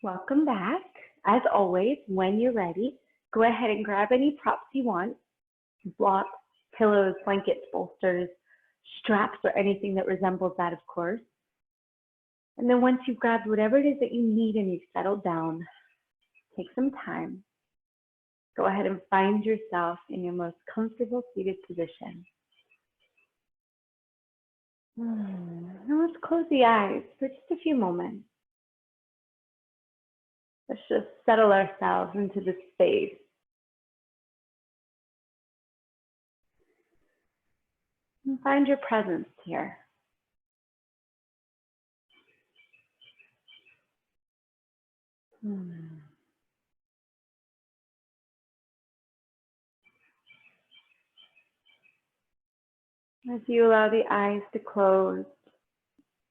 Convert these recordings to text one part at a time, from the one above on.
Welcome back. As always, when you're ready, go ahead and grab any props you want, blocks, pillows, blankets, bolsters, straps, or anything that resembles that, of course. And then once you've grabbed whatever it is that you need and you've settled down, take some time. Go ahead and find yourself in your most comfortable seated position. Now let's close the eyes for just a few moments. Let's just settle ourselves into this space. And find your presence here. As you allow the eyes to close,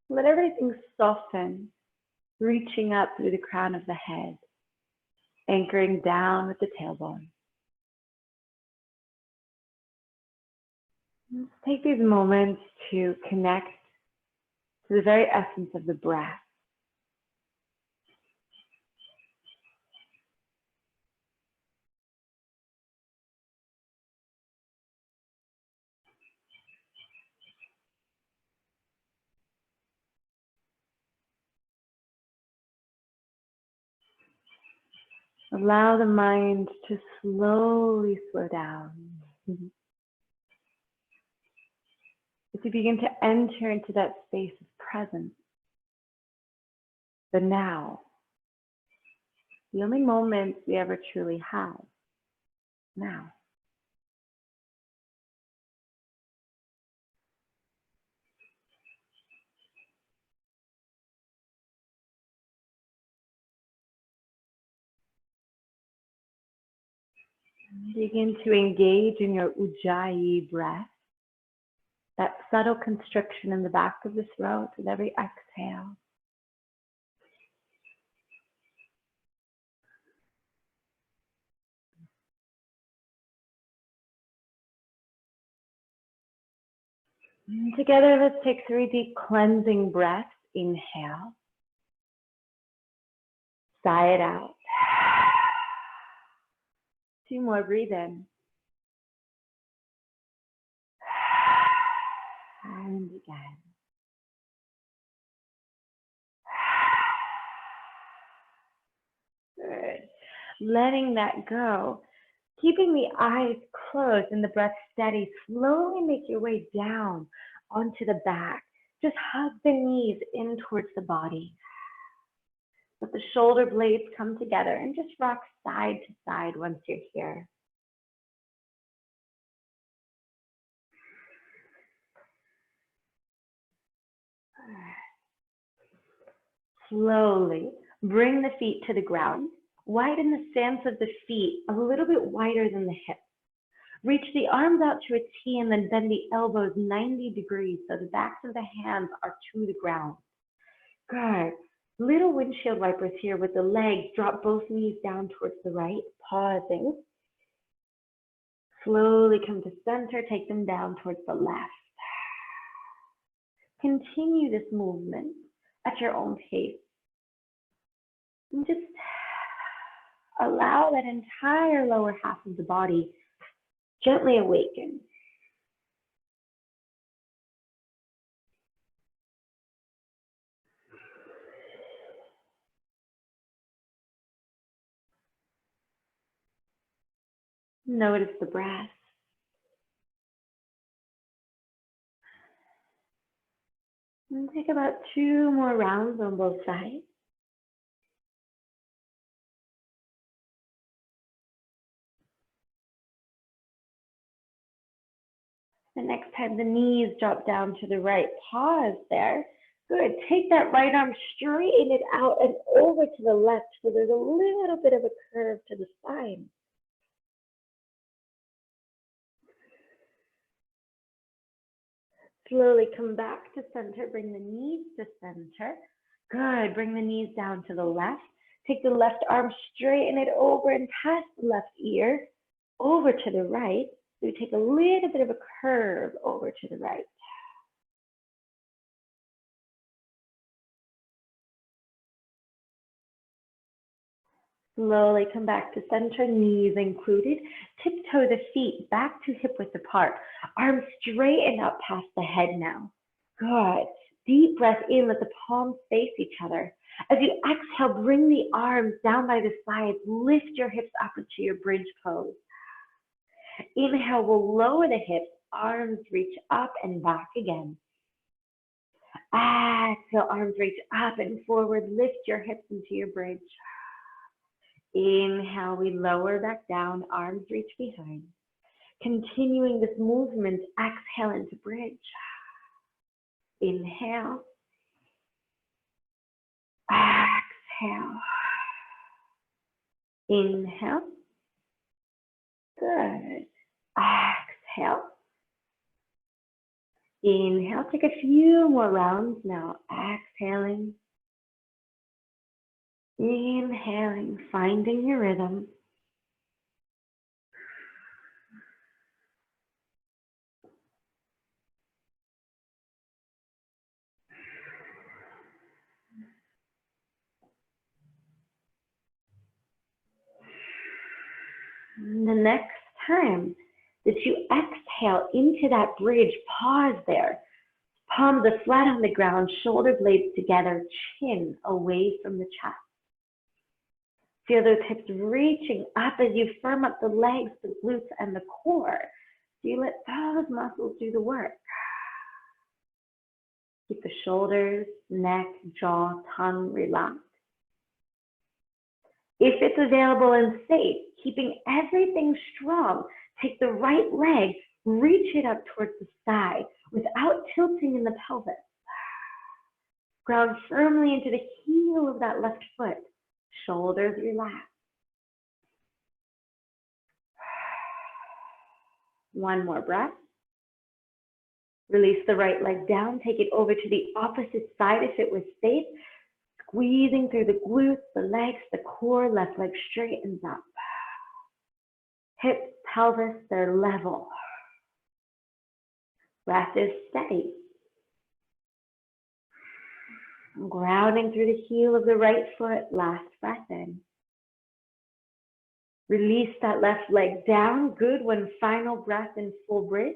let everything soften, reaching up through the crown of the head, anchoring down with the tailbone. Let's take these moments to connect to the very essence of the breath. Allow the mind to slowly slow down. As you begin to enter into that space of presence, the now, the only moments we ever truly have, now. Begin to engage in your Ujjayi breath, that subtle constriction in the back of the throat with every exhale. And together, let's take 3 deep cleansing breaths. Inhale. Sigh it out. 2 more, breathe in. And again. Good. Letting that go. Keeping the eyes closed and the breath steady, slowly make your way down onto the back. Just hug the knees in towards the body. Let the shoulder blades come together and just rock side to side once you're here. Slowly bring the feet to the ground. Widen the stance of the feet a little bit wider than the hips. Reach the arms out to a T and then bend the elbows 90 degrees so the backs of the hands are to the ground. Good. Little windshield wipers here with the legs. Drop both knees down towards the right, pausing. Slowly come to center, take them down towards the left. Continue this movement at your own pace. And just allow that entire lower half of the body gently awaken. Notice the breath. And take about 2 more rounds on both sides. The next time the knees drop down to the right, pause there. Good. Take that right arm, straighten it out and over to the left so there's a little bit of a curve to the spine. Slowly come back to center. Bring the knees to center. Good. Bring the knees down to the left. Take the left arm, straighten it over and past the left ear over to the right. So you take a little bit of a curve over to the right. Slowly come back to center, knees included. Tiptoe the feet back to hip width apart. Arms straighten up past the head now. Good. Deep breath in, let the palms face each other. As you exhale, bring the arms down by the sides. Lift your hips up into your bridge pose. Inhale, we'll lower the hips. Arms reach up and back again. Exhale, arms reach up and forward. Lift your hips into your bridge. Inhale, we lower back down, arms reach behind. Continuing this movement, exhale into bridge. Inhale. Exhale. Inhale. Good. Exhale. Inhale. Take a few more rounds now. Exhaling. Inhaling, finding your rhythm. The next time that you exhale into that bridge, pause there. Palms are flat on the ground, shoulder blades together, chin away from the chest. Feel those hips reaching up as you firm up the legs, the glutes, and the core. So you let those muscles do the work. Keep the shoulders, neck, jaw, tongue relaxed. If it's available and safe, keeping everything strong, take the right leg, reach it up towards the sky without tilting in the pelvis. Ground firmly into the heel of that left foot. Shoulders relaxed. One more breath. Release the right leg down. Take it over to the opposite side if it was safe. Squeezing through the glutes, the legs, the core. Left leg straightens up. Hips, pelvis, they're level. Breath is steady. Grounding through the heel of the right foot. Last breath in. Release that left leg down. Good. One final breath in full bridge.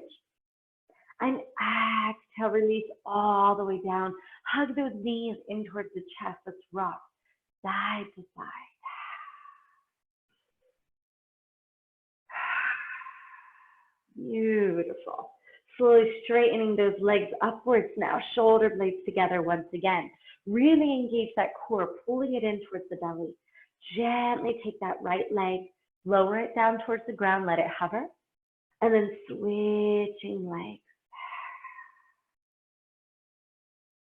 And exhale, release all the way down. Hug those knees in towards the chest. Let's rock side to side. Beautiful. Slowly straightening those legs upwards now. Shoulder blades together once again. Really engage that core, pulling it in towards the belly. Gently take that right leg, lower it down towards the ground, let it hover. And then switching legs.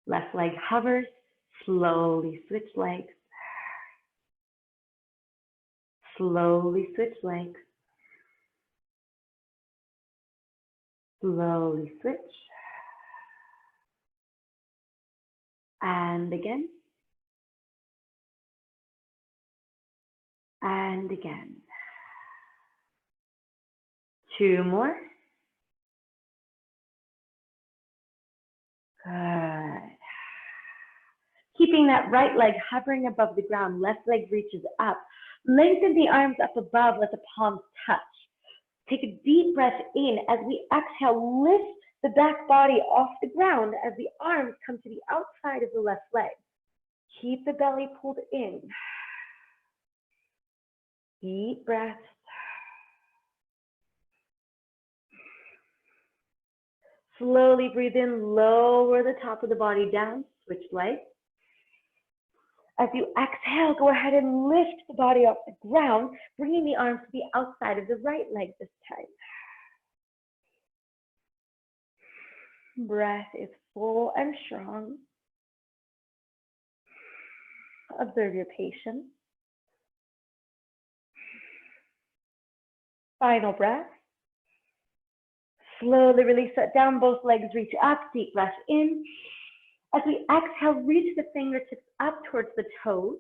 Left leg hovers, slowly switch legs. Slowly switch legs. Slowly switch. And again. And again. Two more. Good. Keeping that right leg hovering above the ground, left leg reaches up. Lengthen the arms up above, let the palms touch. Take a deep breath in. As we exhale, lift the back body off the ground as the arms come to the outside of the left leg. Keep the belly pulled in. Deep breath. Slowly breathe in, lower the top of the body down, switch legs. As you exhale, go ahead and lift the body off the ground, bringing the arms to the outside of the right leg this time. Breath is full and strong. Observe your patience. Final breath. Slowly release that down, both legs reach up, deep breath in. As we exhale, reach the fingertips up towards the toes.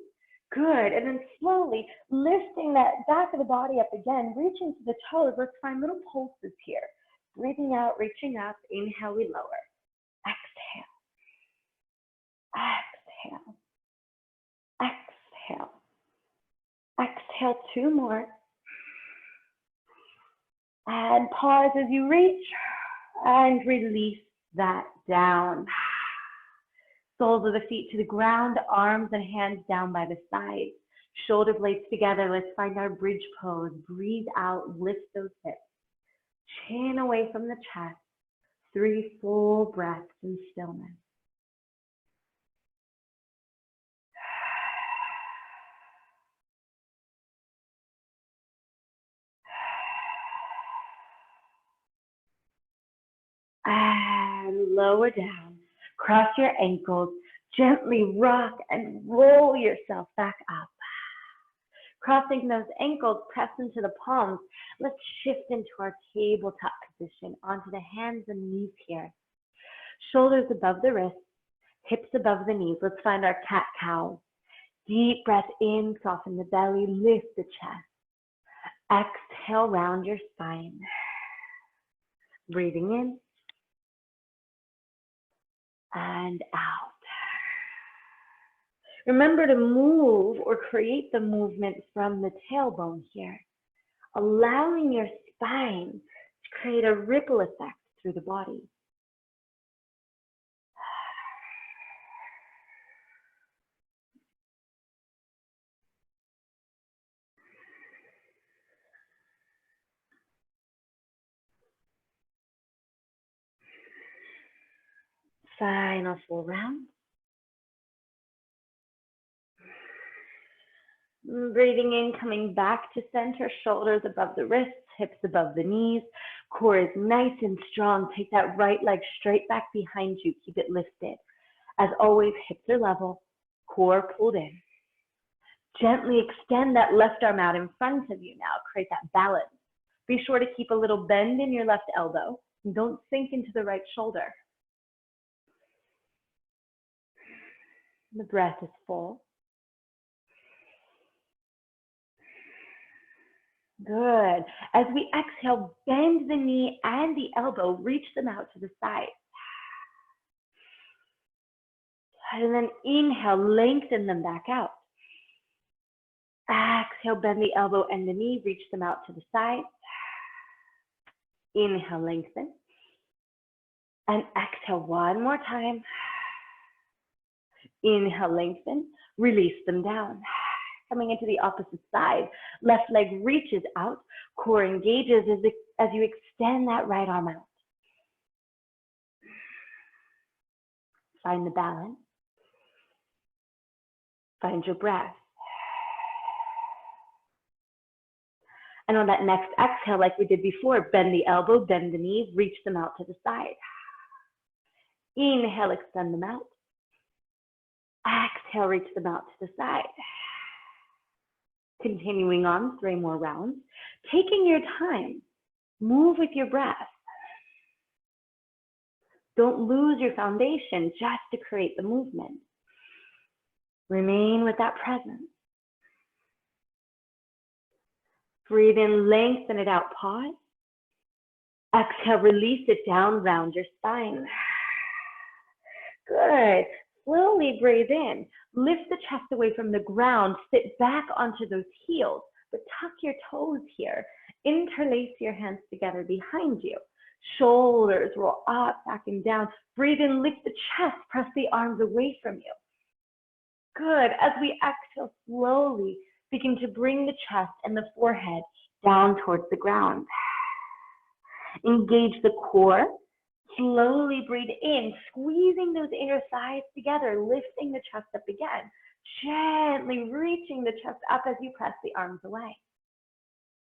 Good, and then slowly lifting that back of the body up again, reaching to the toes. Let's find little pulses here. Breathing out, reaching up, inhale, we lower. Exhale, exhale, exhale, exhale 2 more. And pause as you reach and release that down. Soles of the feet to the ground, arms and hands down by the sides. Shoulder blades together. Let's find our bridge pose. Breathe out, lift those hips. Chin away from the chest. 3 full breaths in stillness. And lower down. Cross your ankles. Gently rock and roll yourself back up. Crossing those ankles, press into the palms. Let's shift into our tabletop position onto the hands and knees here. Shoulders above the wrists, hips above the knees. Let's find our cat-cow. Deep breath in, soften the belly, lift the chest. Exhale, round your spine. Breathing in and out. Remember to move or create the movement from the tailbone here, allowing your spine to create a ripple effect through the body. Final full round. Breathing in, coming back to center, shoulders above the wrists, hips above the knees. Core is nice and strong. Take that right leg straight back behind you. Keep it lifted. As always, hips are level, core pulled in. Gently extend that left arm out in front of you now. Create that balance. Be sure to keep a little bend in your left elbow. And don't sink into the right shoulder. The breath is full. Good. As we exhale, bend the knee and the elbow, reach them out to the side. And then inhale, lengthen them back out. Exhale, bend the elbow and the knee, reach them out to the side. Inhale, lengthen. And exhale one more time. Inhale, lengthen. Release them down. Coming into the opposite side. Left leg reaches out. Core engages as you extend that right arm out. Find the balance. Find your breath. And on that next exhale, like we did before, bend the elbow, bend the knees, reach them out to the side. Inhale, extend them out. Exhale, reach them out to the side. Continuing on, 3 more rounds. Taking your time, move with your breath. Don't lose your foundation just to create the movement. Remain with that presence. Breathe in, lengthen it out, pause. Exhale, release it down, round your spine. Good. Slowly breathe in. Lift the chest away from the ground. Sit back onto those heels, but tuck your toes here. Interlace your hands together behind you. Shoulders roll up, back and down. Breathe in, lift the chest, press the arms away from you. Good. As we exhale, slowly begin to bring the chest and the forehead down towards the ground. Engage the core. Slowly breathe in, squeezing those inner thighs together, lifting the chest up again. Gently reaching the chest up as you press the arms away.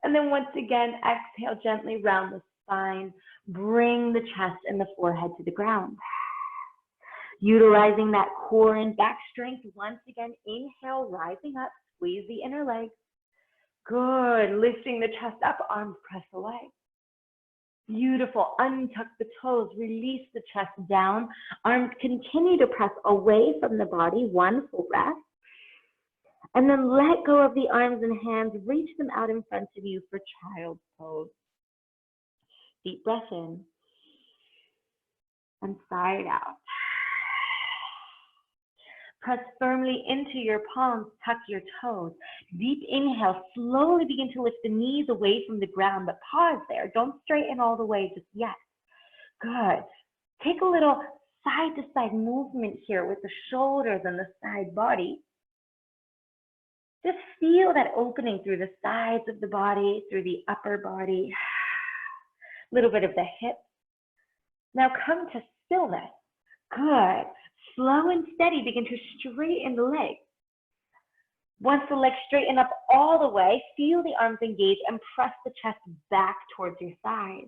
And then once again, exhale, gently round the spine. Bring the chest and the forehead to the ground. Utilizing that core and back strength. Once again, inhale, rising up, squeeze the inner legs. Good, lifting the chest up, arms press away. Beautiful, untuck the toes, release the chest down. Arms continue to press away from the body, 1 full breath. And then let go of the arms and hands, reach them out in front of you for child's pose. Deep breath in and sigh it out. Press firmly into your palms, tuck your toes. Deep inhale, slowly begin to lift the knees away from the ground, but pause there. Don't straighten all the way just yet. Good. Take a little side-to-side movement here with the shoulders and the side body. Just feel that opening through the sides of the body, through the upper body, a little bit of the hips. Now come to stillness. Good. Slow and steady, begin to straighten the legs. Once the legs straighten up all the way, feel the arms engage and press the chest back towards your thighs.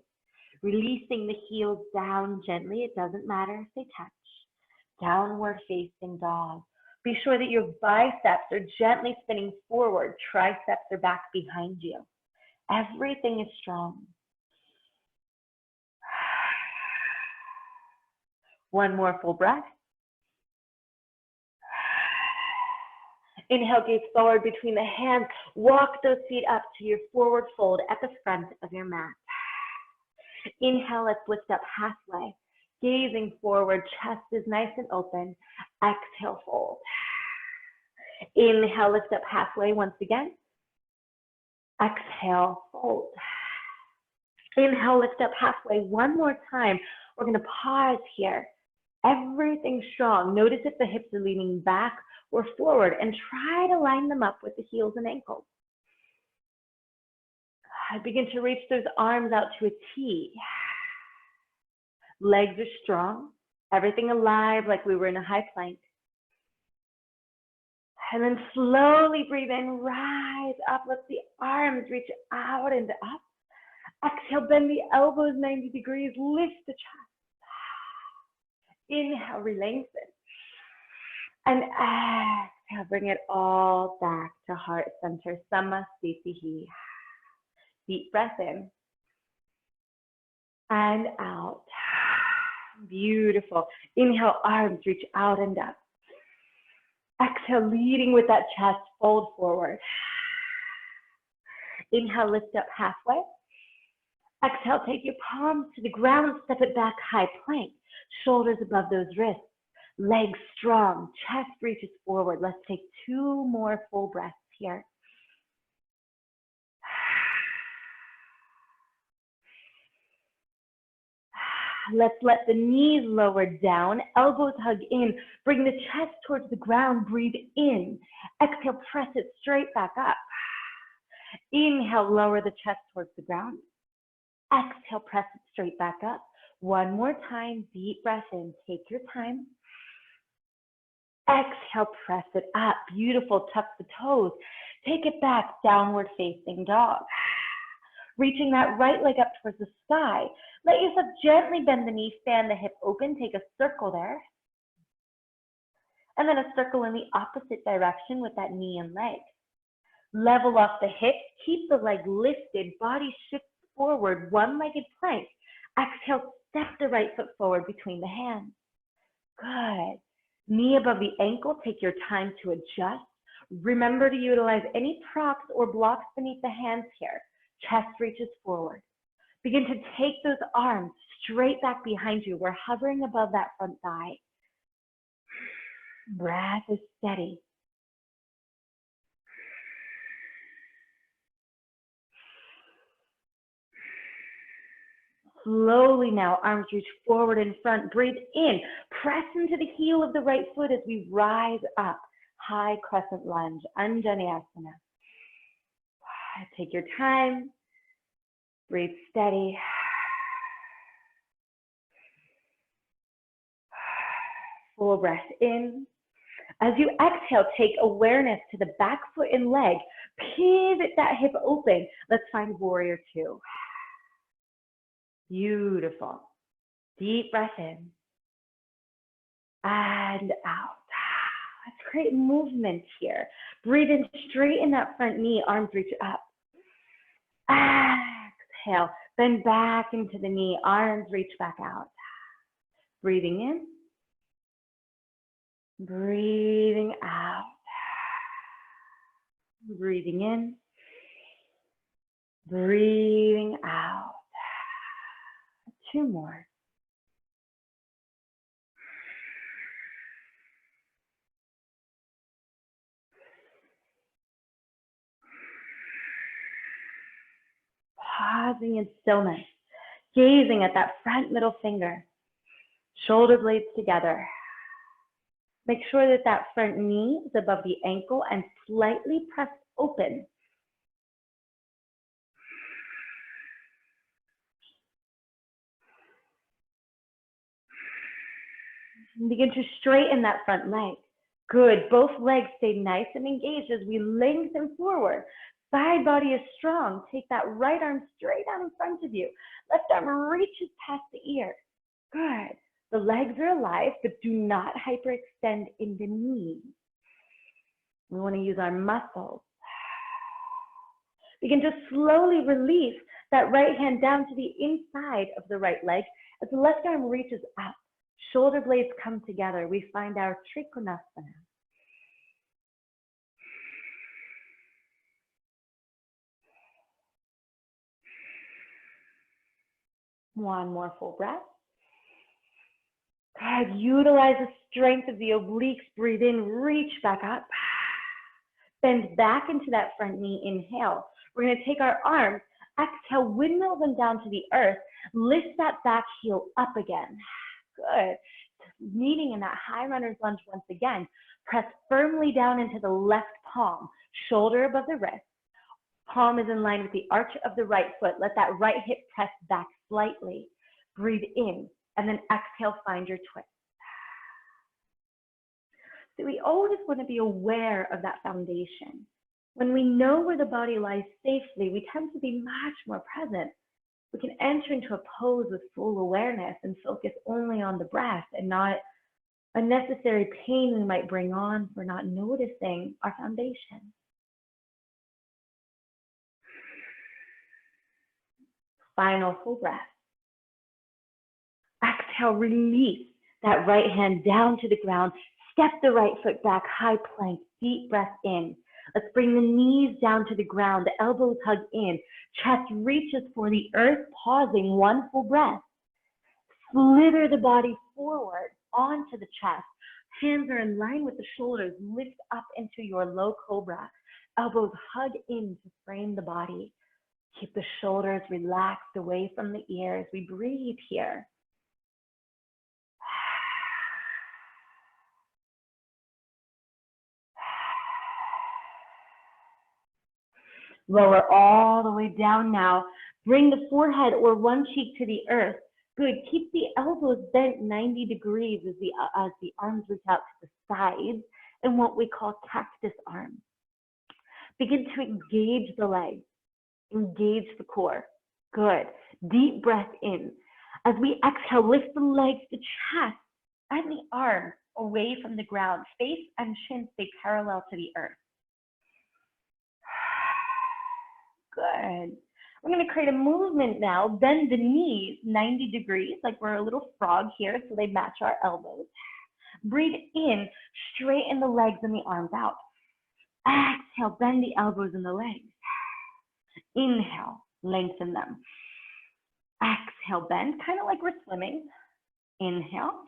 Releasing the heels down gently. It doesn't matter if they touch. Downward facing dog. Be sure that your biceps are gently spinning forward. Triceps are back behind you. Everything is strong. One more full breath. Inhale, gaze forward between the hands. Walk those feet up to your forward fold at the front of your mat. Inhale, let's lift up halfway. Gazing forward, chest is nice and open. Exhale, fold. Inhale, lift up halfway once again. Exhale, fold. Inhale, lift up halfway one more time. We're going to pause here. Everything strong. Notice if the hips are leaning back or forward and try to line them up with the heels and ankles. Begin to reach those arms out to a T. Legs are strong. Everything alive like we were in a high plank. And then slowly breathe in, rise up. Let the arms reach out and up. Exhale, bend the elbows 90 degrees. Lift the chest. Inhale, lengthen. And exhale, bring it all back to heart center. Namaste. Deep breath in. And out. Beautiful. Inhale, arms reach out and up. Exhale, leading with that chest, fold forward. Inhale, lift up halfway. Exhale, take your palms to the ground, step it back, high plank. Shoulders above those wrists. Legs strong, chest reaches forward. Let's take 2 more full breaths here. Let's let the knees lower down, elbows hug in, bring the chest towards the ground, breathe in. Exhale, press it straight back up. Inhale, lower the chest towards the ground. Exhale, press it straight back up. One more time, deep breath in, take your time. Exhale, press it up. Beautiful, tuck the toes. Take it back, downward facing dog. Reaching that right leg up towards the sky. Let yourself gently bend the knee, fan the hip open, take a circle there. And then a circle in the opposite direction with that knee and leg. Level off the hips, keep the leg lifted, body shifts forward, one-legged plank. Exhale, step the right foot forward between the hands. Good. Knee above the ankle, take your time to adjust. Remember to utilize any props or blocks beneath the hands here. Chest reaches forward. Begin to take those arms straight back behind you. We're hovering above that front thigh. Breath is steady. Slowly now, arms reach forward in front. Breathe in. Press into the heel of the right foot as we rise up. High crescent lunge, Anjaneyasana. Take your time. Breathe steady. Full breath in. As you exhale, take awareness to the back foot and leg. Pivot that hip open. Let's find warrior 2. Beautiful. Deep breath in and out. Let's create movement here. Breathe in, straighten that front knee, arms reach up. Exhale, bend back into the knee, arms reach back out. Breathing in, breathing out. Breathing in, breathing out. 2 more. pausing in stillness, gazing at that front middle finger, shoulder blades together. Make sure that that front knee is above the ankle and slightly pressed open. Begin to straighten that front leg. Good. Both legs stay nice and engaged as we lengthen forward. Side body is strong. Take that right arm straight out in front of you. Left arm reaches past the ear. Good. The legs are alive, but do not hyperextend in the knees. We want to use our muscles. Begin to slowly release that right hand down to the inside of the right leg as the left arm reaches up. Shoulder blades come together. We find our Trikonasana. One more full breath. Good. Utilize the strength of the obliques. Breathe in, reach back up. Bend back into that front knee. Inhale. We're going to take our arms. Exhale, windmill them down to the earth. Lift that back heel up again. Good. Meeting in that high runner's lunge once again. Press firmly down into the left palm. Shoulder above the wrist. Palm is in line with the arch of the right foot. Let that right hip press back slightly. Breathe in, and then exhale, find your twist. So we always want to be aware of that foundation. When we know where the body lies safely, we tend to be much more present. We can enter into a pose with full awareness and focus only on the breath and not unnecessary pain we might bring on for not noticing our foundation. Final full breath. Exhale, release that right hand down to the ground. Step the right foot back, high plank, deep breath in. Let's bring the knees down to the ground, the elbows hug in, chest reaches for the earth, pausing, one full breath. Slither the body forward onto the chest. Hands are in line with the shoulders, lift up into your low cobra. Elbows hug in to frame the body. Keep the shoulders relaxed away from the ears. We breathe here. Lower all the way down now. Bring the forehead or one cheek to the earth. Good. Keep the elbows bent 90 degrees as the arms reach out to the sides in what we call cactus arms. Begin to engage the legs. Engage the core. Good. Deep breath in. As we exhale, lift the legs, the chest, and the arms away from the ground. Face and chin stay parallel to the earth. Good. We're going to create a movement now. Bend the knees 90 degrees, like we're a little frog here, so they match our elbows. Breathe in, straighten the legs and the arms out. Exhale, bend the elbows and the legs. Inhale, lengthen them. Exhale, bend, kind of like we're swimming. Inhale.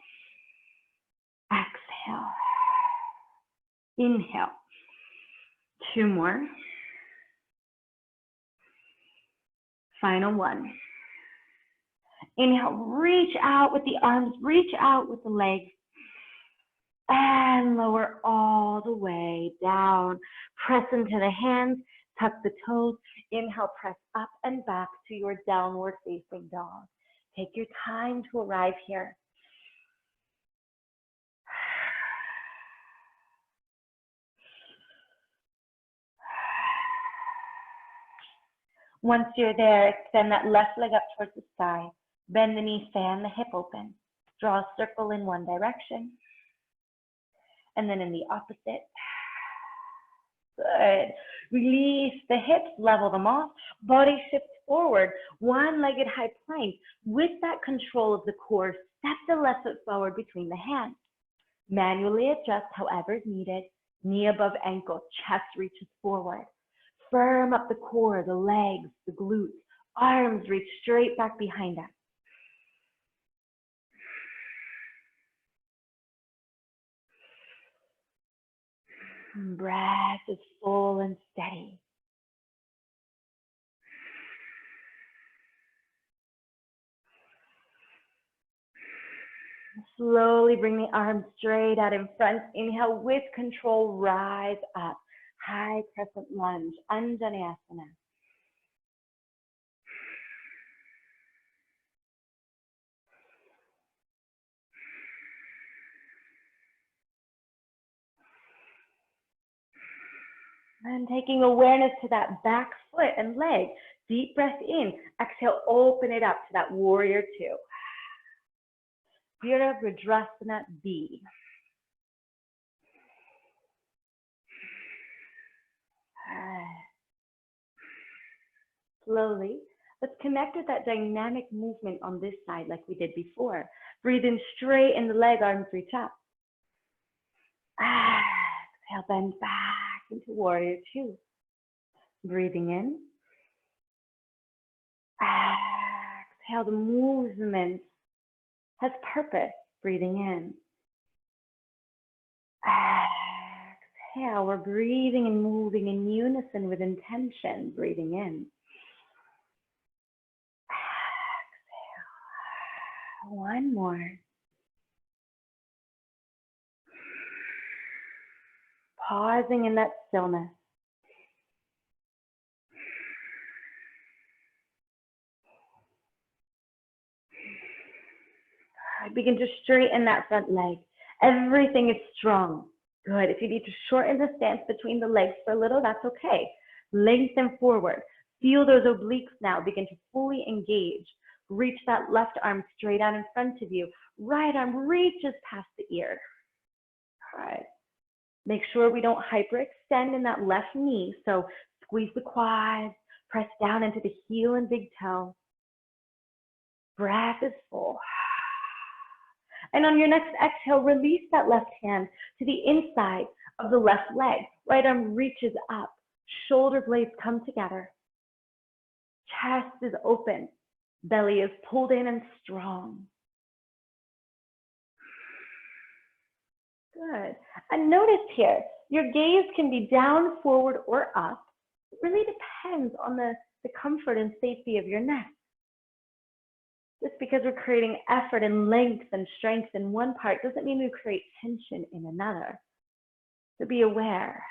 Exhale. Inhale. Two more. Final one. Inhale, reach out with the arms, reach out with the legs, and lower all the way down. Press into the hands, tuck the toes. Inhale, press up and back to your downward facing dog. Take your time to arrive here. Once you're there, extend that left leg up towards the sky. Bend the knee, fan the hip open. Draw a circle in one direction. And then in the opposite. Good. Release the hips, level them off. Body shifts forward. One-legged high plank. With that control of the core, step the left foot forward between the hands. Manually adjust however needed. Knee above ankle, chest reaches forward. Firm up the core, the legs, the glutes. Arms reach straight back behind us. Breath is full and steady. Slowly bring the arms straight out in front. Inhale with control, rise up. High crescent lunge, Anjaneyasana. And taking awareness to that back foot and leg. Deep breath in. Exhale, open it up to that warrior two. Virabhadrasana B. Slowly, let's connect with that dynamic movement on this side like we did before. Breathe in straight in the leg, arms reach up. Exhale, bend back into warrior two. Breathing in. Exhale, the movement has purpose. Breathing in. Exhale, we're breathing and moving in unison with intention. Breathing in. Exhale. One more. Pausing in that stillness. Begin to straighten that front leg. Everything is strong. Good. If you need to shorten the stance between the legs for a little, that's okay. Lengthen forward. Feel those obliques now. Begin to fully engage. Reach that left arm straight out in front of you. Right arm reaches past the ear. All right. Make sure we don't hyperextend in that left knee. So squeeze the quads, press down into the heel and big toe. Breath is full. And on your next exhale, release that left hand to the inside of the left leg. Right arm reaches up. Shoulder blades come together. Chest is open. Belly is pulled in and strong. Good. And notice here, your gaze can be down, forward, or up. It really depends on the comfort and safety of your neck. Just because we're creating effort and length and strength in one part doesn't mean we create tension in another. So be aware.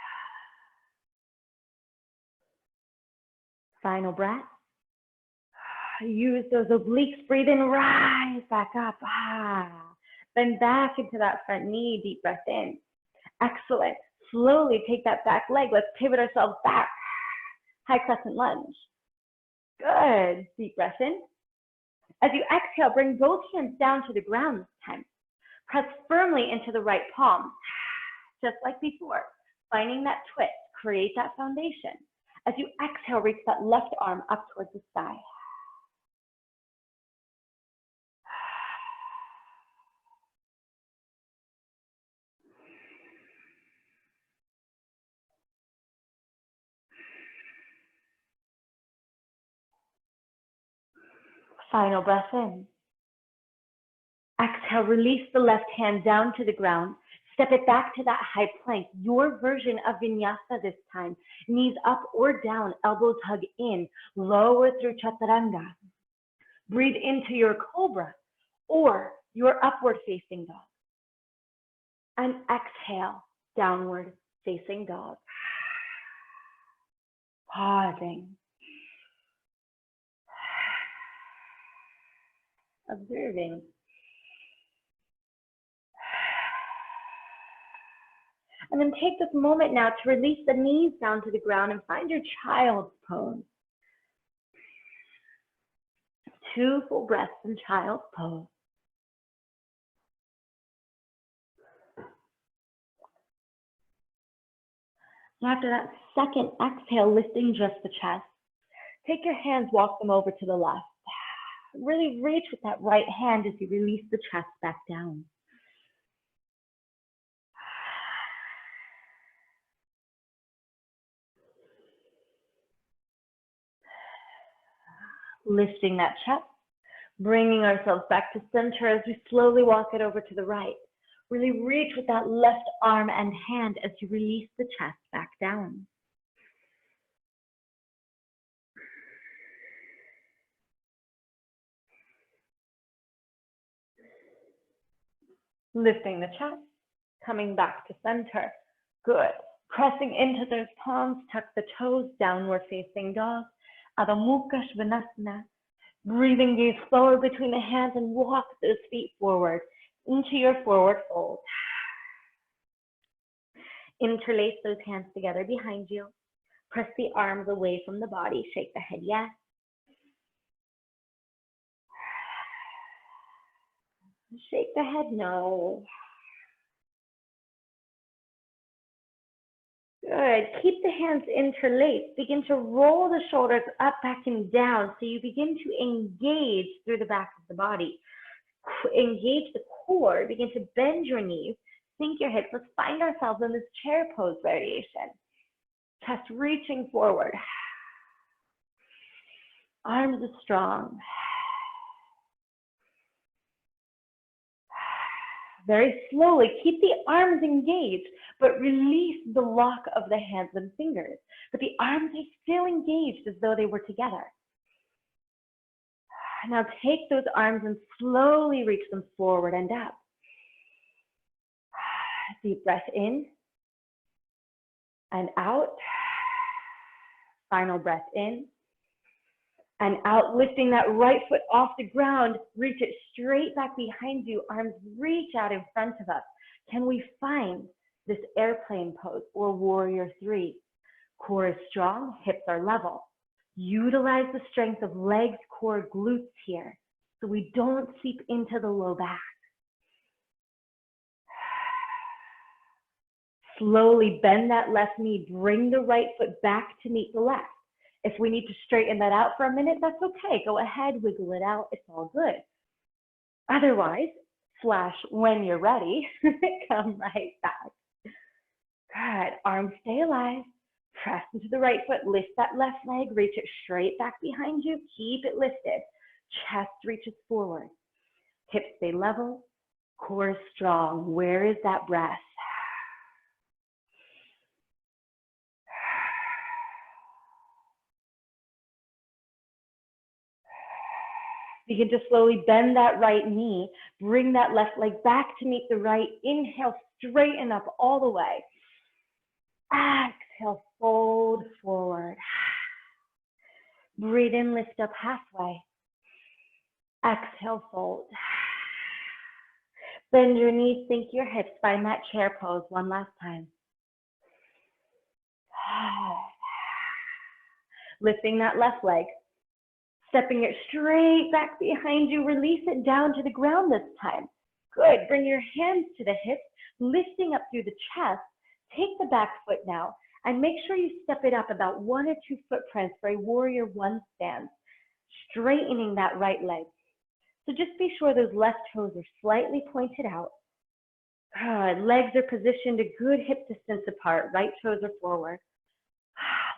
Final breath. Use those obliques. Breathe in, rise back up. Bend back into that front knee. Deep breath in. Excellent. Slowly take that back leg. Let's pivot ourselves back. High crescent lunge. Good. Deep breath in. As you exhale, bring both hands down to the ground this time. Press firmly into the right palm, just like before. Finding that twist, create that foundation. As you exhale, reach that left arm up towards the sky. Final breath in. Exhale, release the left hand down to the ground. Step it back to that high plank, your version of vinyasa this time. Knees up or down, elbows hug in, lower through chaturanga. Breathe into your cobra or your upward facing dog. And exhale, downward facing dog. Pausing. Observing. And then take this moment now to release the knees down to the ground and find your child's pose. 2 full breaths in child's pose. And after that second exhale, lifting just the chest, take your hands, walk them over to the left. Really reach with that right hand as you release the chest back down. Lifting that chest, bringing ourselves back to center as we slowly walk it over to the right. Really reach with that left arm and hand as you release the chest back down. Lifting the chest, coming back to center. Good. Pressing into those palms, tuck the toes, downward facing dog. Adho Mukha Svanasana. Breathing, gaze forward between the hands and walk those feet forward into your forward fold. Interlace those hands together behind you. Press the arms away from the body. Shake the head yes. Shake the head no. Good. Keep the hands interlaced. Begin to roll the shoulders up, back, and down so you begin to engage through the back of the body. Engage the core. Begin to bend your knees. Sink your hips. Let's find ourselves in this chair pose variation. Chest reaching forward. Arms are strong. Very slowly, keep the arms engaged, but release the lock of the hands and fingers. But the arms are still engaged as though they were together. Now take those arms and slowly reach them forward and up. Deep breath in and out. Final breath in and out, lifting that right foot off the ground. Reach it straight back behind you. Arms reach out in front of us. Can we find this airplane pose or warrior three? Core is strong, hips are level. Utilize the strength of legs, core, glutes here so we don't seep into the low back. Slowly bend that left knee. Bring the right foot back to meet the left. If we need to straighten that out for a minute, that's okay. Go ahead, wiggle it out. It's all good. Otherwise, flash when you're ready. Come right back. Good. Arms stay alive. Press into the right foot. Lift that left leg. Reach it straight back behind you. Keep it lifted. Chest reaches forward. Hips stay level. Core is strong. Where is that breath? Begin to slowly bend that right knee. Bring that left leg back to meet the right. Inhale, straighten up all the way. Exhale, fold forward. Breathe in, lift up halfway. Exhale, fold. Bend your knees, sink your hips. Find that chair pose one last time. Lifting that left leg. Stepping it straight back behind you. Release it down to the ground this time. Good. Bring your hands to the hips, lifting up through the chest. Take the back foot now and make sure you step it up about 1 or 2 footprints for a warrior one stance, straightening that right leg. So just be sure those left toes are slightly pointed out. Good. Legs are positioned a good hip distance apart. Right toes are forward.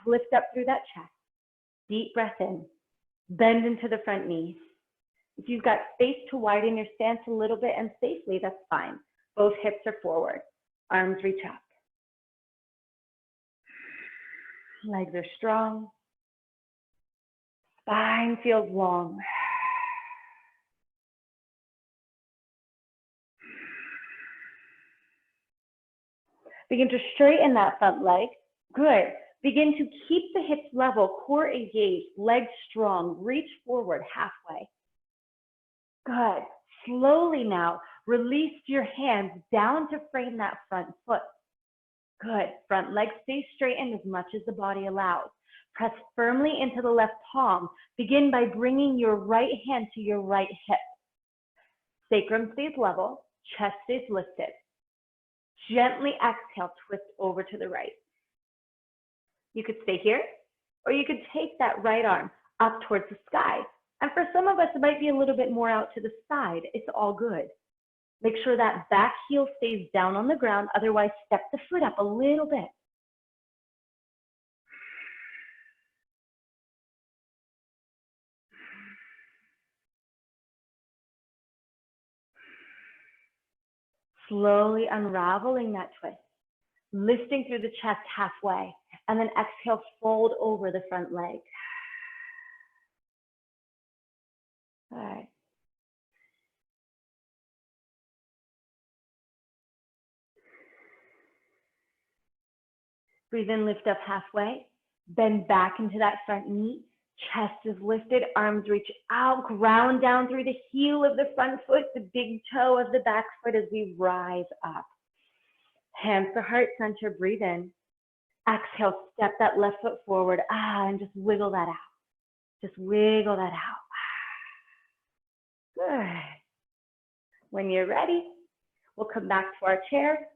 Lift up through that chest. Deep breath in. Bend into the front knee. If you've got space to widen your stance a little bit and safely, that's fine. Both hips are forward. Arms reach up. Legs are strong. Spine feels long. Begin to straighten that front leg. Good. Begin to keep the hips level, core engaged, legs strong. Reach forward halfway. Good. Slowly now, release your hands down to frame that front foot. Good. Front leg stays straightened as much as the body allows. Press firmly into the left palm. Begin by bringing your right hand to your right hip. Sacrum stays level, chest stays lifted. Gently exhale, twist over to the right. You could stay here, or you could take that right arm up towards the sky. And for some of us, it might be a little bit more out to the side. It's all good. Make sure that back heel stays down on the ground. Otherwise, step the foot up a little bit. Slowly unraveling that twist. Lifting through the chest halfway. And then exhale, fold over the front leg. All right. Breathe in, lift up halfway. Bend back into that front knee. Chest is lifted, arms reach out, ground down through the heel of the front foot, the big toe of the back foot as we rise up. Hands to heart center, breathe in. Exhale, step that left foot forward, and just wiggle that out. Just wiggle that out. Good. When you're ready, we'll come back to our chair.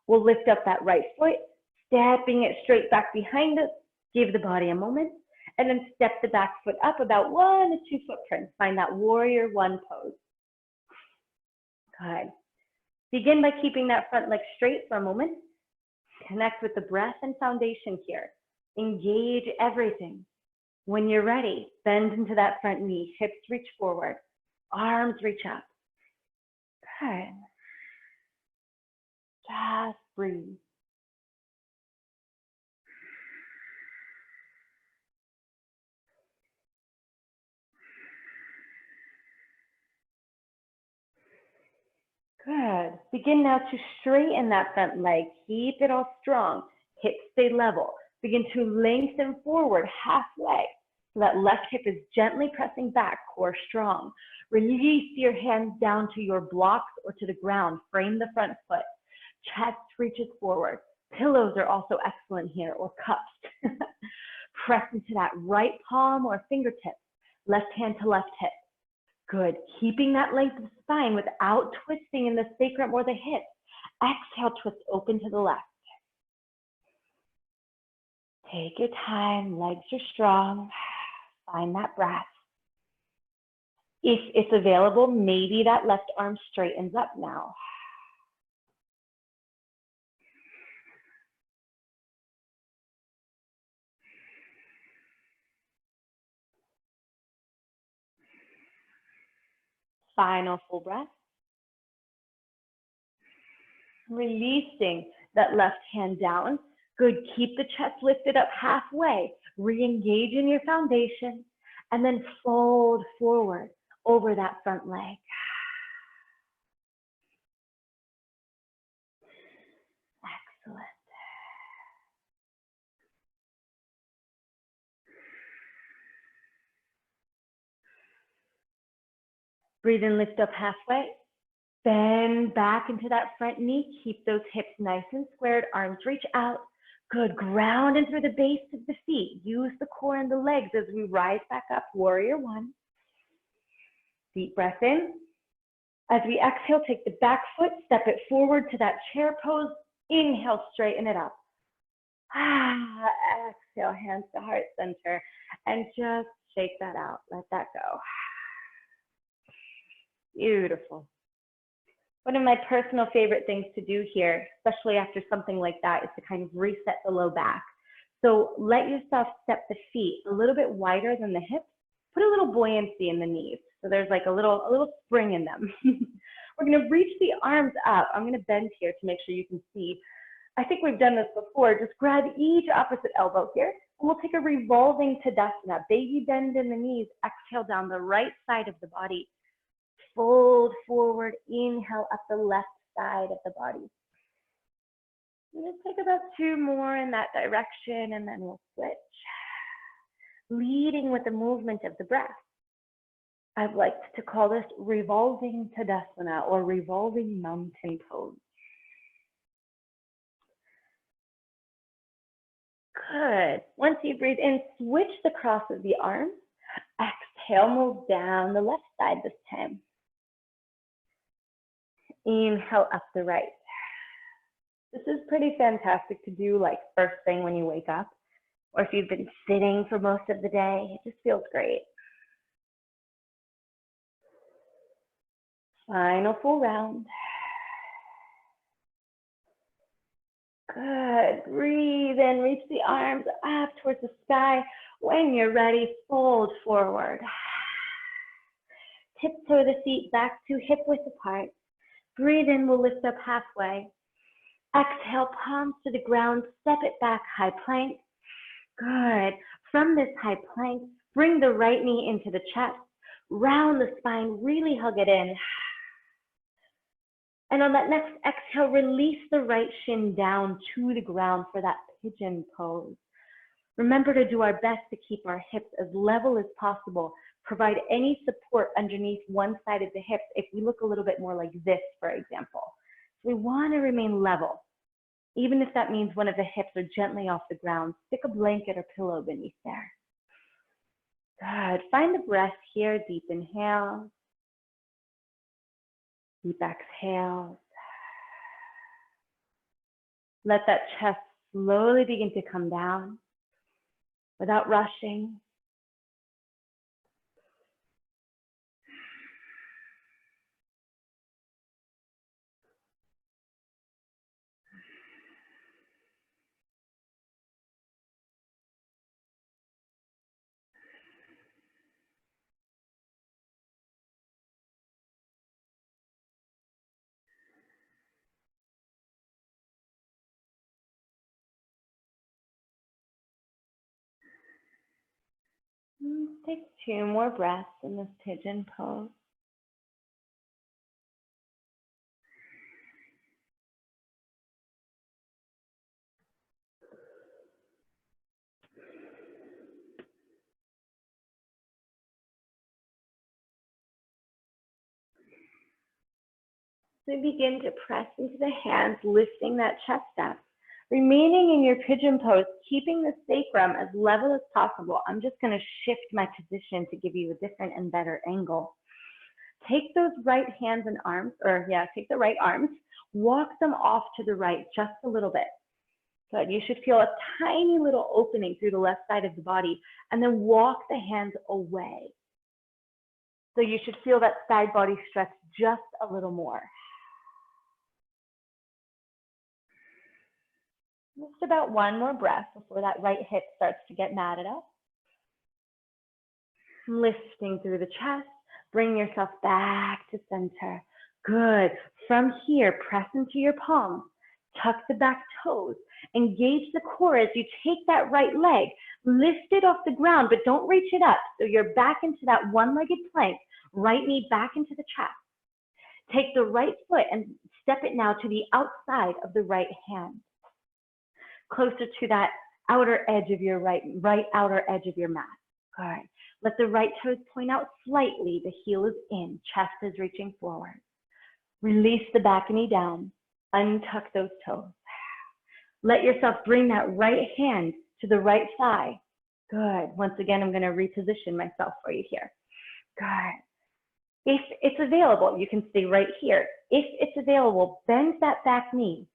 We'll lift up that right foot, stepping it straight back behind us. Give the body a moment, and then step the back foot up about 1 to 2 footprints. Find that warrior one pose. Good. Begin by keeping that front leg straight for a moment. Connect with the breath and foundation here. Engage everything. When you're ready, bend into that front knee. Hips reach forward. Arms reach up. Good. Just breathe. Good. Begin now to straighten that front leg. Keep it all strong. Hips stay level. Begin to lengthen forward halfway. So that left hip is gently pressing back, core strong. Release your hands down to your blocks or to the ground. Frame the front foot. Chest reaches forward. Pillows are also excellent here, or cups. Press into that right palm or fingertip. Left hand to left hip. Good. Keeping that length of spine without twisting in the sacrum or the hips. Exhale, twist open to the left. Take your time. Legs are strong. Find that breath. If it's available, maybe that left arm straightens up now. Final full breath. Releasing that left hand down. Good. Keep the chest lifted up halfway. Re-engage in your foundation and then fold forward over that front leg. Excellent. Breathe in, lift up halfway. Bend back into that front knee. Keep those hips nice and squared. Arms reach out. Good. Ground into the base of the feet. Use the core and the legs as we rise back up. Warrior one. Deep breath in. As we exhale, take the back foot, step it forward to that chair pose. Inhale, straighten it up. Exhale, hands to heart center. And just shake that out. Let that go. Beautiful. One of my personal favorite things to do here, especially after something like that, is to kind of reset the low back. So let yourself step the feet a little bit wider than the hips. Put a little buoyancy in the knees. So there's like a little spring in them. We're going to reach the arms up. I'm going to bend here to make sure you can see. I think we've done this before. Just grab each opposite elbow here. And we'll take a revolving Tadasana. Baby bend in the knees. Exhale down the right side of the body. Fold forward, inhale up the left side of the body. Let's take about 2 more in that direction and then we'll switch. Leading with the movement of the breath. I'd like to call this revolving Tadasana or revolving mountain pose. Good. Once you breathe in, switch the cross of the arms. Exhale, move down the left side this time. Inhale up the right. This is pretty fantastic to do like first thing when you wake up, or if you've been sitting for most of the day. It just feels great. Final full round. Good. Breathe in, reach the arms up towards the sky. When you're ready, fold forward. Tiptoe the feet back to hip width apart. Breathe in, we'll lift up halfway. Exhale, palms to the ground, step it back, high plank. Good. From this high plank, bring the right knee into the chest. Round the spine, really hug it in. And on that next exhale, release the right shin down to the ground for that pigeon pose. Remember to do our best to keep our hips as level as possible. Provide any support underneath one side of the hips if we look a little bit more like this, for example. So we want to remain level. Even if that means one of the hips are gently off the ground, stick a blanket or pillow beneath there. Good. Find the breath here. Deep inhale. Deep exhale. Let that chest slowly begin to come down without rushing. Take 2 more breaths in this pigeon pose. So begin to press into the hands, lifting that chest up. Remaining in your pigeon pose, keeping the sacrum as level as possible. I'm just going to shift my position to give you a different and better angle. Take those right hands and arms, take the right arms, walk them off to the right just a little bit. Good. You should feel a tiny little opening through the left side of the body, and then walk the hands away. So you should feel that side body stretch just a little more. Just about 1 more breath before that right hip starts to get mad at us. Lifting through the chest, bring yourself back to center. Good. From here, press into your palms, tuck the back toes, engage the core as you take that right leg, lift it off the ground, but don't reach it up. So you're back into that one-legged plank, right knee back into the chest. Take the right foot and step it now to the outside of the right hand, closer to that outer edge of your right outer edge of your mat. All right. Let the right toes point out slightly. The heel is in, chest is reaching forward. Release the back knee down. Untuck those toes. Let yourself bring that right hand to the right thigh. Good. Once again, I'm going to reposition myself for you here. Good. If it's available, you can stay right here. If it's available, bend that back knee.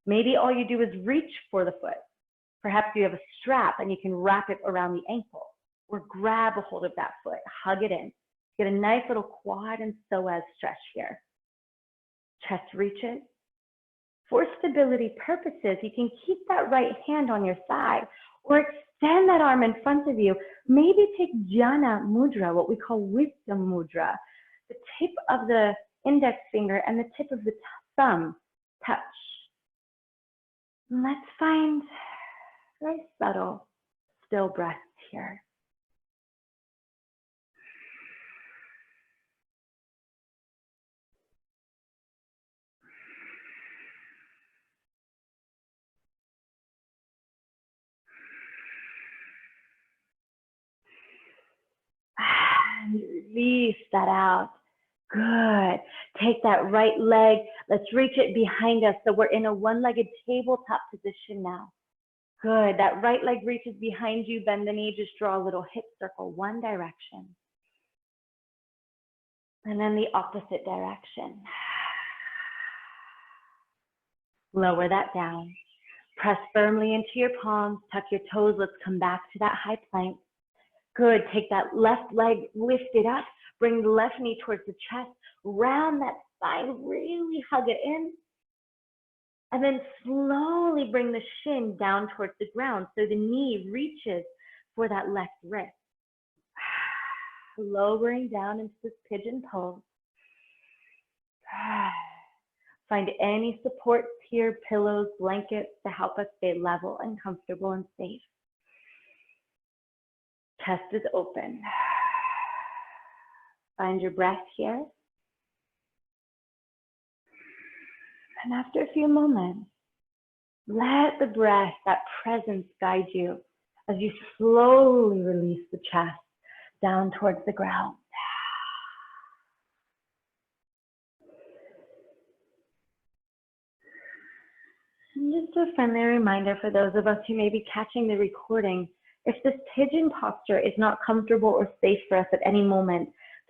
Maybe all you do is reach for the foot. Perhaps you have a strap and you can wrap it around the ankle, or grab a hold of that foot, hug it in. Get a nice little quad and psoas stretch here. Chest reaches. For stability purposes, you can keep that right hand on your thigh or extend that arm in front of you. Maybe take Jnana Mudra, what we call wisdom mudra. The tip of the index finger and the tip of the thumb touch. Let's find very subtle, still breaths here. And release that out. Good. Take that right leg. Let's reach it behind us. So we're in a one-legged tabletop position now. Good. That right leg reaches behind you. Bend the knee. Just draw a little hip circle one direction. And then the opposite direction. Lower that down. Press firmly into your palms. Tuck your toes. Let's come back to that high plank. Good. Take that left leg, lift it up. Bring the left knee towards the chest. Round that spine. Really hug it in. And then slowly bring the shin down towards the ground so the knee reaches for that left wrist. Lowering down into this pigeon pose. Find any supports here, pillows, blankets to help us stay level and comfortable and safe. Chest is open. Find your breath here. And after a few moments, let the breath, that presence guide you as you slowly release the chest down towards the ground. And just a friendly reminder for those of us who may be catching the recording, if this pigeon posture is not comfortable or safe for us at any moment,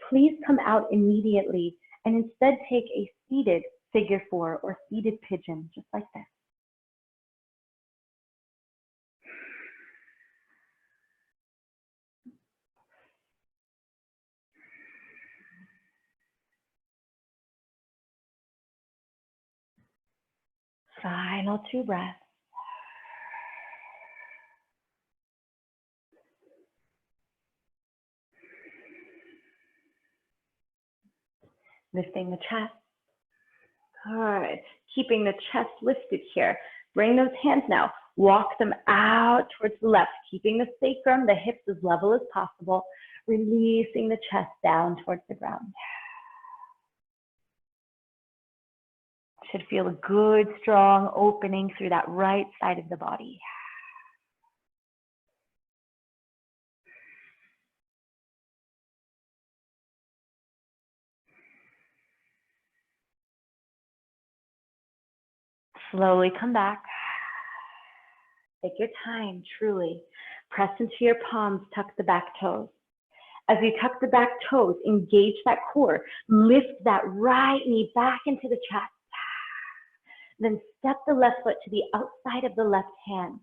please come out immediately and instead take a seated figure 4 or seated pigeon, just like this. Final 2 breaths. Lifting the chest. Good. Keeping the chest lifted here. Bring those hands now. Walk them out towards the left, keeping the sacrum, the hips as level as possible, releasing the chest down towards the ground. Should feel a good, strong opening through that right side of the body. Slowly come back. Take your time, truly. Press into your palms, tuck the back toes. As you tuck the back toes, engage that core. Lift that right knee back into the chest. Then step the left foot to the outside of the left hand,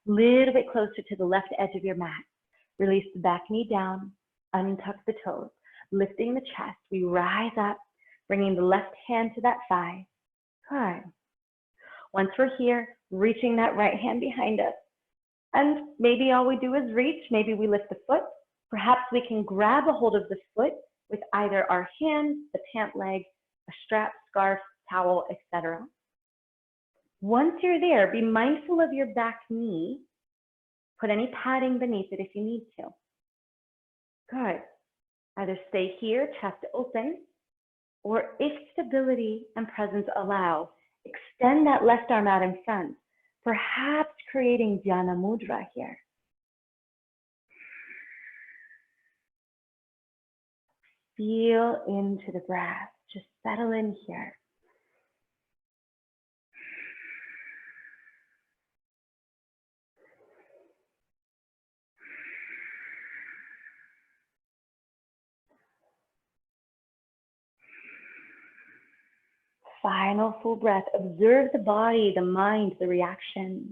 a little bit closer to the left edge of your mat. Release the back knee down, untuck the toes, lifting the chest. We rise up, bringing the left hand to that thigh. Good. Once we're here, reaching that right hand behind us. And maybe all we do is reach, maybe we lift the foot. Perhaps we can grab a hold of the foot with either our hands, the pant leg, a strap, scarf, towel, etc. Once you're there, be mindful of your back knee. Put any padding beneath it if you need to. Good. Either stay here, chest open, or if stability and presence allow, extend that left arm out in front, perhaps creating Dhyana Mudra here. Feel into the breath. Just settle in here. Final full breath. Observe the body, the mind, the reaction.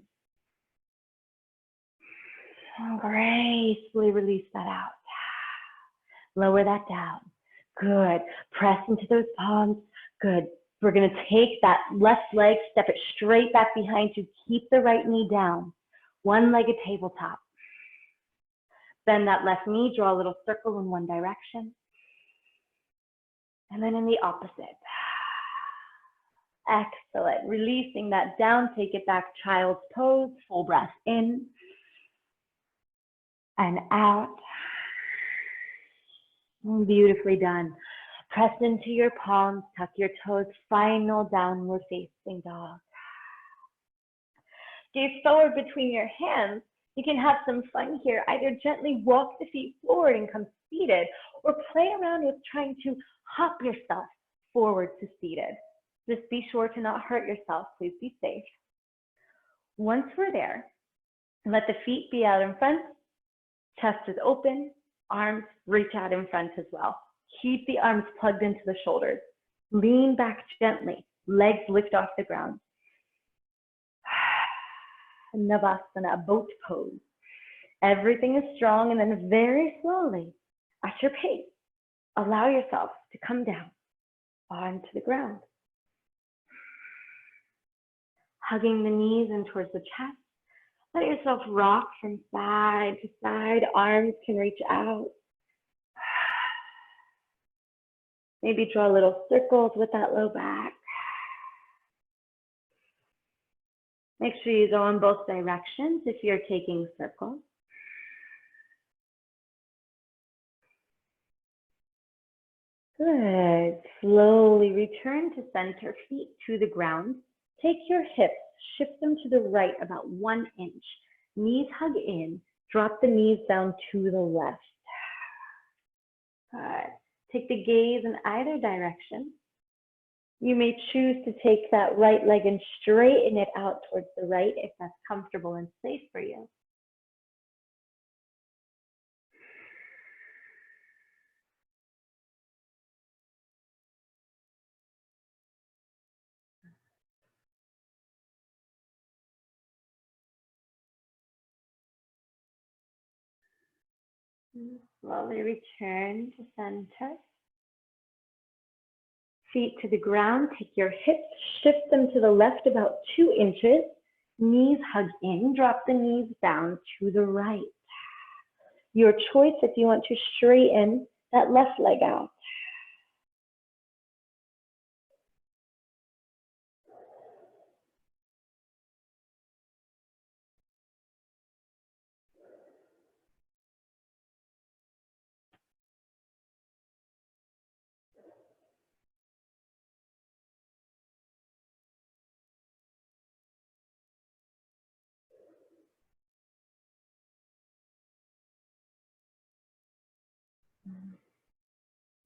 And gracefully release that out. Lower that down. Good. Press into those palms. Good. We're going to take that left leg, step it straight back behind you. Keep the right knee down. One-legged tabletop. Bend that left knee. Draw a little circle in one direction. And then in the opposite. Excellent. Releasing that down. Take it back. Child's pose. Full breath in and out. Beautifully done. Press into your palms. Tuck your toes. Final downward facing dog. Gaze forward between your hands. You can have some fun here. Either gently walk the feet forward and come seated, or play around with trying to hop yourself forward to seated. Just be sure to not hurt yourself. Please be safe. Once we're there, let the feet be out in front. Chest is open. Arms reach out in front as well. Keep the arms plugged into the shoulders. Lean back gently. Legs lift off the ground. Navasana, boat pose. Everything is strong, and then very slowly, at your pace, allow yourself to come down onto the ground. Hugging the knees in towards the chest. Let yourself rock from side to side. Arms can reach out. Maybe draw little circles with that low back. Make sure you go in both directions if you're taking circles. Good. Slowly return to center, feet to the ground. Take your hips, shift them to the right about 1 inch. Knees hug in, drop the knees down to the left. Good. Take the gaze in either direction. You may choose to take that right leg and straighten it out towards the right if that's comfortable and safe for you. Slowly return to center. Feet to the ground, take your hips, shift them to the left about 2 inches. Knees hug in, drop the knees down to the right. Your choice if you want to straighten that left leg out.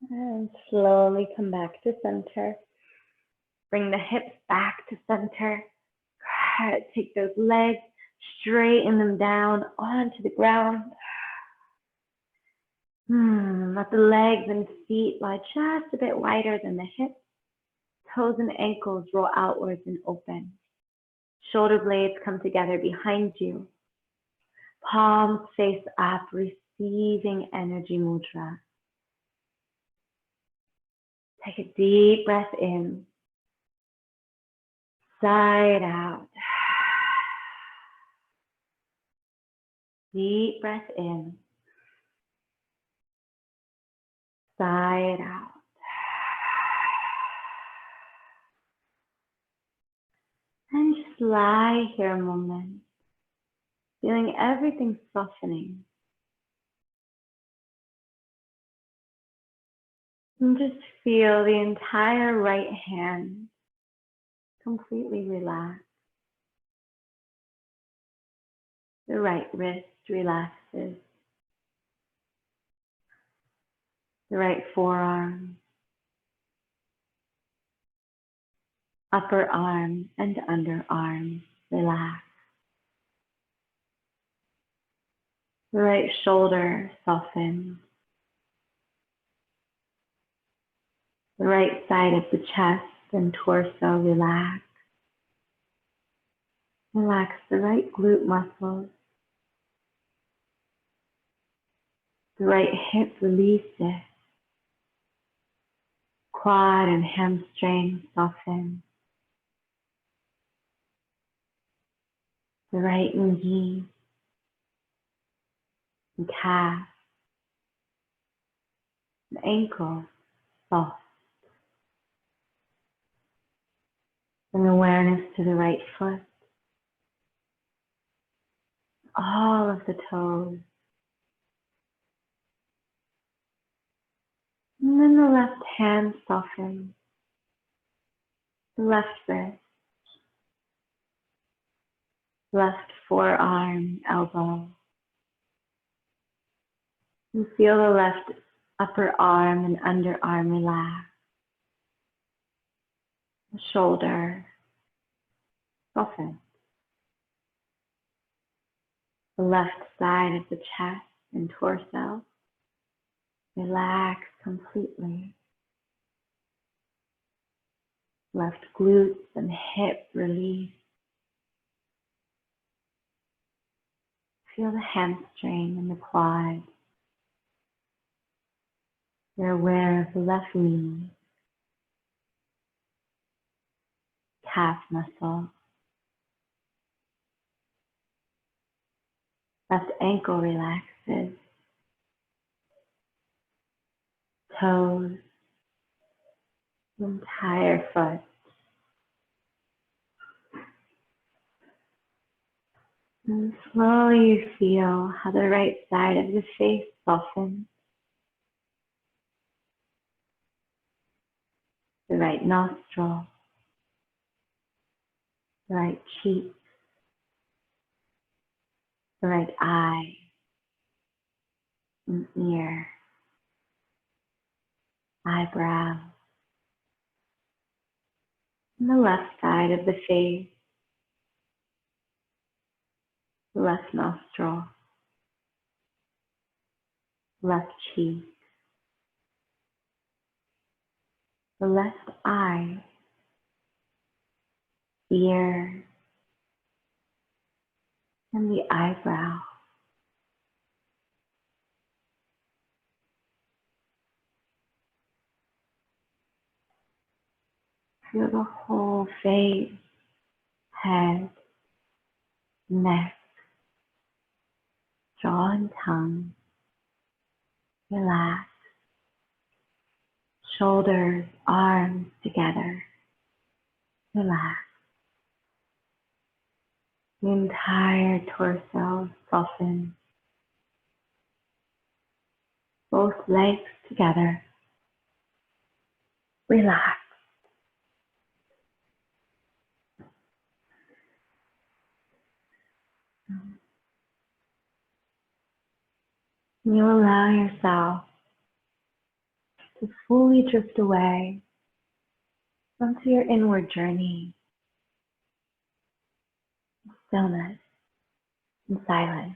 And slowly come back to center. Bring the hips back to center. Good. Take those legs, straighten them down onto the ground. Let the legs and feet lie just a bit wider than the hips. Toes and ankles roll outwards and open. Shoulder blades come together behind you. Palms face up, receiving energy mudra. Take a deep breath in. Side out. Deep breath in. Side out. And just lie here a moment, feeling everything softening. And just feel the entire right hand completely relax. The right wrist relaxes. The right forearm, upper arm and underarm relax. The right shoulder softens. The right side of the chest and torso relax. Relax the right glute muscles. The right hip releases. Quad and hamstring soften. The right knee and calf and ankle soft. Bring awareness to the right foot. All of the toes. And then the left hand softens. The left wrist. Left forearm, elbow. And feel the left upper arm and underarm relax. The shoulder soften. The left side of the chest and torso relax completely. Left glutes and hip release. Feel the hamstring and the quad. You're aware of the left knee, calf muscle. Left ankle relaxes. Toes, the entire foot. And slowly you feel how the right side of the face softens. the right nostril, the right cheek, the right eye and ear, eyebrow, and the left side of the face, the left nostril, left cheek, the left eye, ear, and the eyebrow. Feel the whole face, head, neck, jaw and tongue. Relax. Shoulders, arms together. Relax. The entire torso soften. Both legs together. Relax. You allow yourself to fully drift away onto your inward journey, stillness and silence.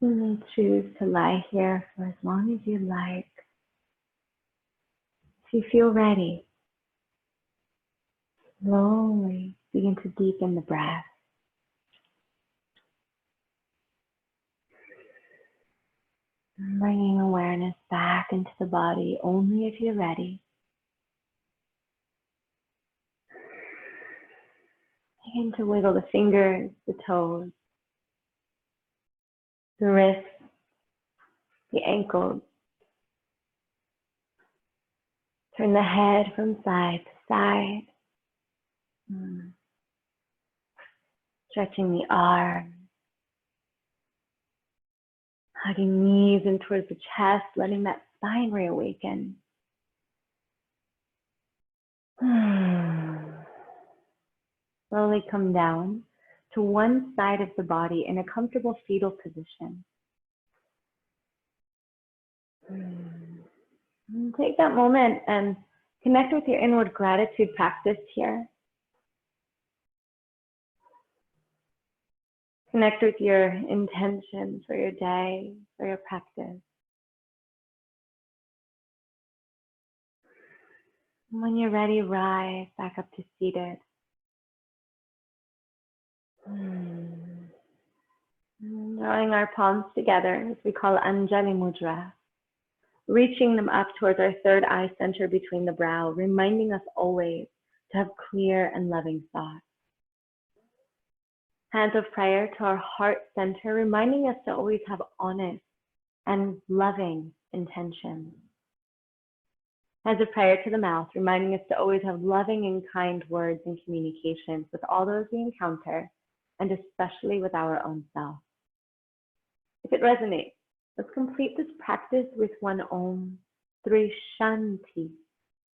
You may choose to lie here for as long as you like. If you feel ready, slowly begin to deepen the breath. Bringing awareness back into the body only if you're ready. Begin to wiggle the fingers, the toes, the wrists, the ankles. Turn the head from side to side. Stretching the arms. Hugging knees in towards the chest, letting that spine reawaken. Slowly come down to one side of the body in a comfortable fetal position. Take that moment and connect with your inward gratitude practice here. Connect with your intention for your day, for your practice. When you're ready, rise back up to seated. Drawing our palms together, as we call Anjali Mudra. Reaching them up towards our third eye center between the brow, reminding us always to have clear and loving thoughts. Hands of prayer to our heart center, reminding us to always have honest and loving intentions. Hands of prayer to the mouth, reminding us to always have loving and kind words and communications with all those we encounter, and especially with our own self. If it resonates, let's complete this practice with one Om, 3 Shanti,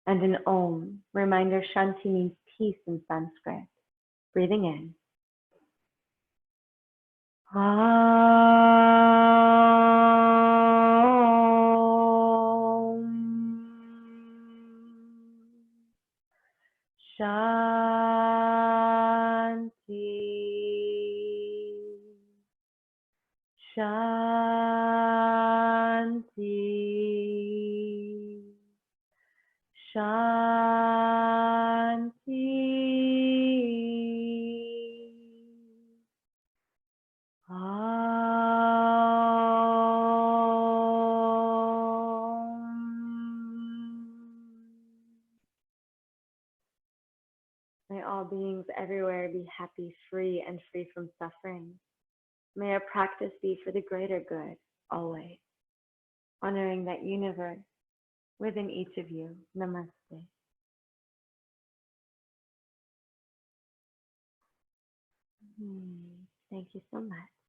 and an Om. Reminder, Shanti means peace in Sanskrit. Breathing in. Shanti, Shanti, Shanti. May all beings everywhere be happy, free, and free from suffering. May our practice be for the greater good, always. Honoring that universe within each of you. Namaste. Thank you so much.